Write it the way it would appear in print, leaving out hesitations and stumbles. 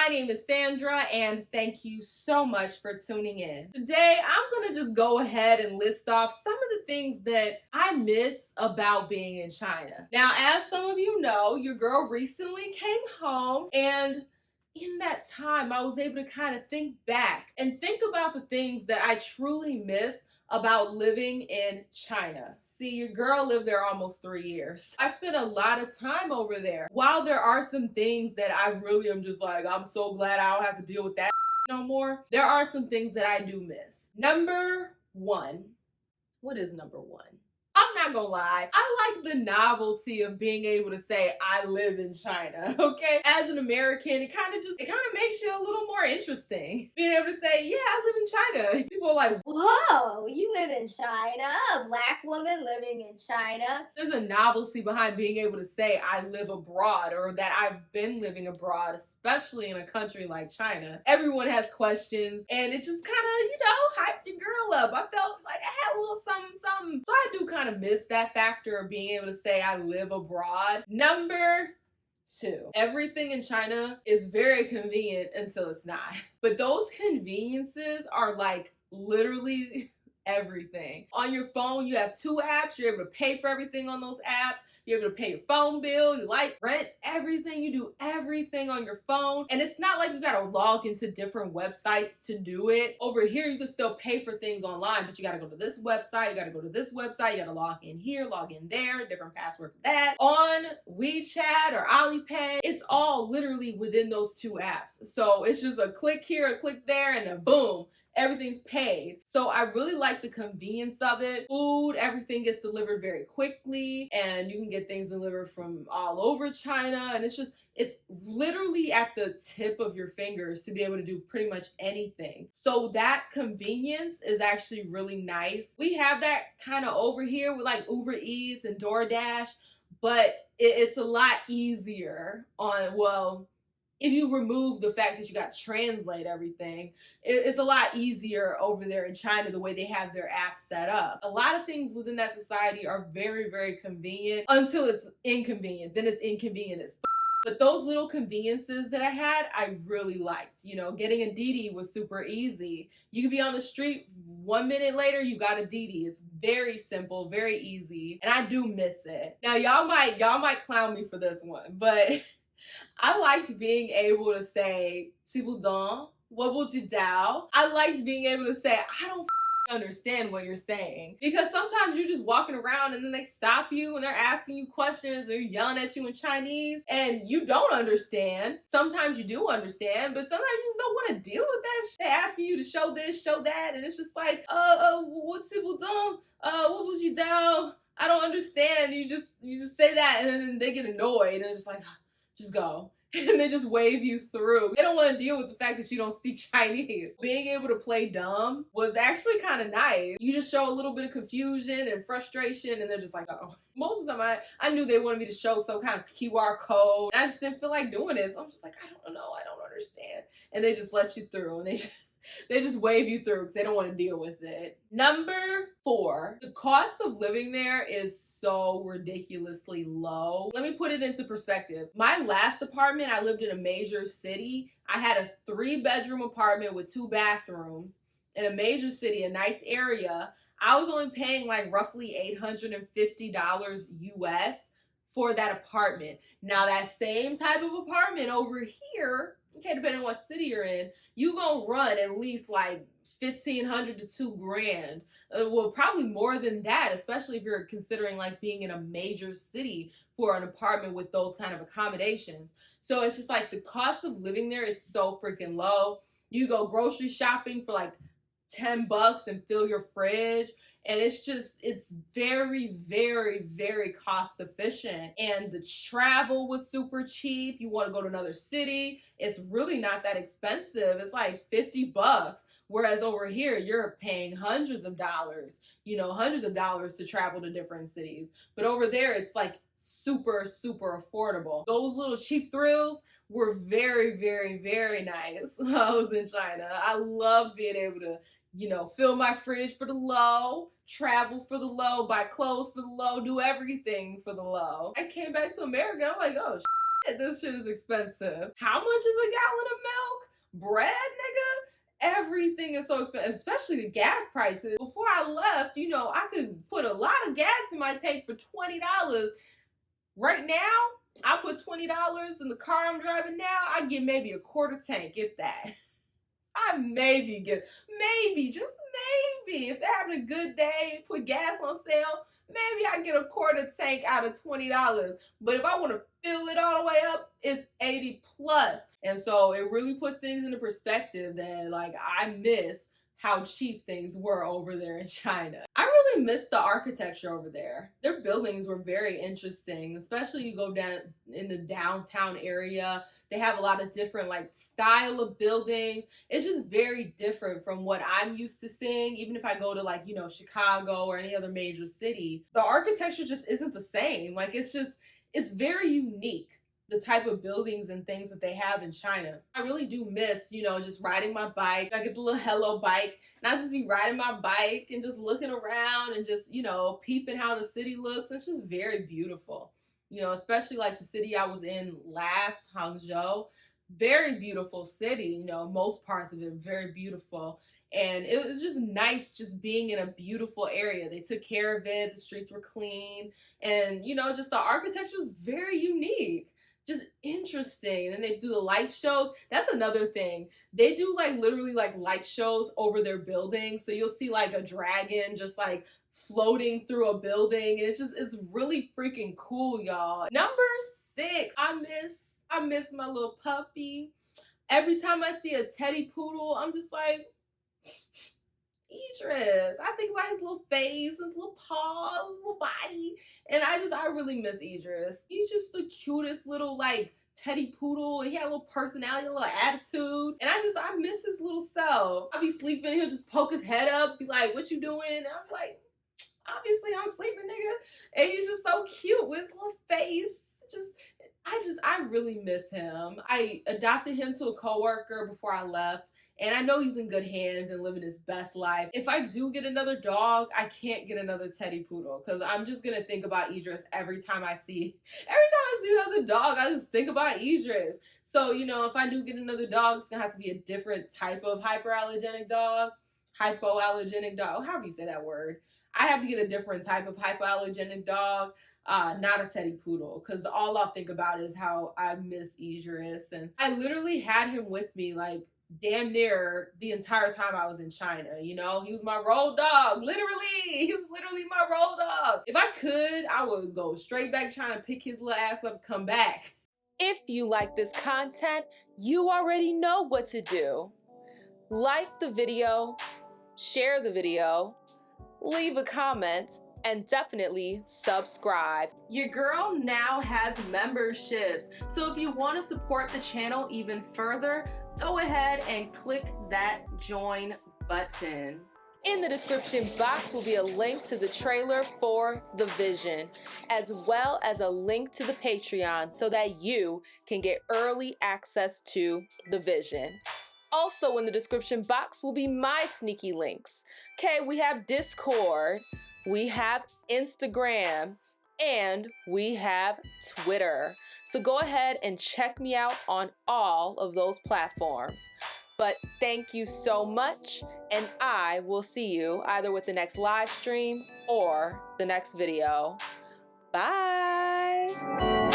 My name is Sandra, and thank you so much for tuning in. Today, I'm gonna just go ahead and list off some of the things that I miss about being in China. Now, as some of you know, your girl recently came home, and in that time, I was able to kind of think back and think about the things that I truly miss about living in China. See, your girl lived there almost 3 years. I spent a lot of time over there. While there are some things that I really am just like, I'm so glad I don't have to deal with that no more, there are some things that I do miss. Number one. What is number one? I'm not gonna lie, I like the novelty of being able to say I live in China, okay? As an American, it kind of makes you a little more interesting. Being able to say, yeah, I live in China. People are like, whoa, you live in China? A black woman living in China? There's a novelty behind being able to say I live abroad or that I've been living abroad, especially in a country like China. Everyone has questions, and it just kind of, hyped your girl up. I felt like I had a little something. So I do kind of miss that factor of being able to say I live abroad. Number two, everything in China is very convenient until it's not. But those conveniences are like literally everything. On your phone, you have 2 apps. You're able to pay for everything on those apps. You're able to pay your phone bill, you rent, everything. You do everything on your phone. And it's not like you gotta log into different websites to do it. Over here, you can still pay for things online, but you gotta go to this website, you gotta go to this website, you gotta log in here, log in there, different password for that. On WeChat or Alipay, it's all literally within those 2 apps. So it's just a click here, a click there, and then boom, everything's paid. So I really like the convenience of it. Food, everything gets delivered very quickly, and you can get things delivered from all over China. And it's literally at the tip of your fingers to be able to do pretty much anything. So that convenience is actually really nice. We have that kind of over here with like Uber Eats and DoorDash, but it's a lot easier if you remove the fact that you got to translate everything, it's a lot easier over there in China the way they have their apps set up. A lot of things within that society are very, very convenient until it's inconvenient. Then it's inconvenient as But those little conveniences that I had, I really liked. Getting a Didi was super easy. You could be on the street, 1 minute later, you got a Didi. It's very simple, very easy, and I do miss it. Now, y'all might clown me for this one, but I liked being able to say, "Tibudon, what will you do?" I liked being able to say, "I don't understand what you're saying," because sometimes you're just walking around and then they stop you and they're asking you questions, they're yelling at you in Chinese, and you don't understand. Sometimes you do understand, but sometimes you just don't want to deal with that shit. They're asking you to show this, show that, and it's just like, what's Tibudon? What was you do? I don't understand. You just say that, and then they get annoyed, and it's just like, just go. And they just wave you through. They don't want to deal with the fact that you don't speak Chinese. Being able to play dumb was actually kind of nice. You just show a little bit of confusion and frustration, and they're just like, oh. Most of the time, I knew they wanted me to show some kind of QR code. And I just didn't feel like doing it. So I'm just like, I don't know. I don't understand. And they just let you through. And they just wave you through because they don't want to deal with it. Number 4, the cost of living there is so ridiculously low. Let me put it into perspective. My last apartment, I lived in a major city. I had a 3-bedroom apartment with 2 bathrooms in a major city, a nice area. I was only paying like roughly $850 US for that apartment. Now that same type of apartment over here, okay, depending on what city you're in, you gonna run at least like $1,500 to $2,000. Well, probably more than that, especially if you're considering like being in a major city for an apartment with those kind of accommodations. So it's just like the cost of living there is so freaking low. You go grocery shopping for like $10 and fill your fridge. And it's very, very, very cost efficient. And the travel was super cheap. You want to go to another city, it's really not that expensive. It's like $50. Whereas over here, you're paying hundreds of dollars to travel to different cities. But over there, it's like super, super affordable. Those little cheap thrills were very, very, very nice when I was in China. I love being able to fill my fridge for the low, travel for the low, buy clothes for the low, do everything for the low. I came back to America, I'm like, oh, This shit is expensive. How much is a gallon of milk? Bread, nigga? Everything is so expensive, especially the gas prices. Before I left, you know, I could put a lot of gas in my tank for $20. Right now, I put $20 in the car I'm driving now, I get maybe a quarter tank, if that. I maybe get, maybe, just maybe, if they're having a good day, put gas on sale, maybe I get a quarter tank out of $20. But if I want to fill it all the way up, it's 80 plus. And so it really puts things into perspective that, like, I miss how cheap things were over there in China. I really miss the architecture over there. Their buildings were very interesting, especially you go down in the downtown area. They have a lot of different like style of buildings. It's just very different from what I'm used to seeing. Even if I go to like, you know, Chicago or any other major city, the architecture just isn't the same. Like it's very unique, the type of buildings and things that they have in China. I really do miss, you know, just riding my bike. I get the little Hello bike and I just be riding my bike and just looking around and just, you know, peeping how the city looks. It's just very beautiful. You know, especially like the city I was in last, Hangzhou. Very beautiful city, you know, most parts of it very beautiful. And it was just nice just being in a beautiful area. They took care of it. The streets were clean. And, you know, just the architecture was very unique. Just interesting. And they do the light shows. That's another thing. They do like literally like light shows over their building. So you'll see like a dragon just like floating through a building. And it's really freaking cool, y'all. Number 6, I miss my little puppy. Every time I see a teddy poodle, I'm just like, Idris. I think about his little face, his little paws, his little body. And I really miss Idris. He's just the cutest little like teddy poodle. He had a little personality, a little attitude. And I miss his little self. I'll be sleeping, he'll just poke his head up, be like, what you doing? And I'm like, obviously I'm sleeping, nigga. And he's just so cute with his little face. I really miss him. I adopted him to a coworker before I left. And I know he's in good hands and living his best life. If I do get another dog, I can't get another teddy poodle because I'm just going to think about Idris every time I see another dog, I just think about Idris. So, you know, if I do get another dog, it's going to have to be a different type of hypoallergenic dog, however you say that word. I have to get a different type of hypoallergenic dog, not a teddy poodle, because all I'll think about is how I miss Idris. And I literally had him with me like damn near the entire time I was in China. You know, he was my road dog. He was literally my road dog. If I could, I would go straight back trying to pick his little ass up and come back. If you like this content, you already know what to do. Like the video, share the video, leave a comment, and definitely subscribe. Your girl now has memberships, so if you want to support the channel even further, go ahead and click that join button. In the description box will be a link to the trailer for The Vision, as well as a link to the Patreon so that you can get early access to The Vision. Also in the description box will be my sneaky links. Okay, we have Discord, we have Instagram, and we have Twitter. So go ahead and check me out on all of those platforms. But thank you so much, and I will see you either with the next live stream or the next video. Bye!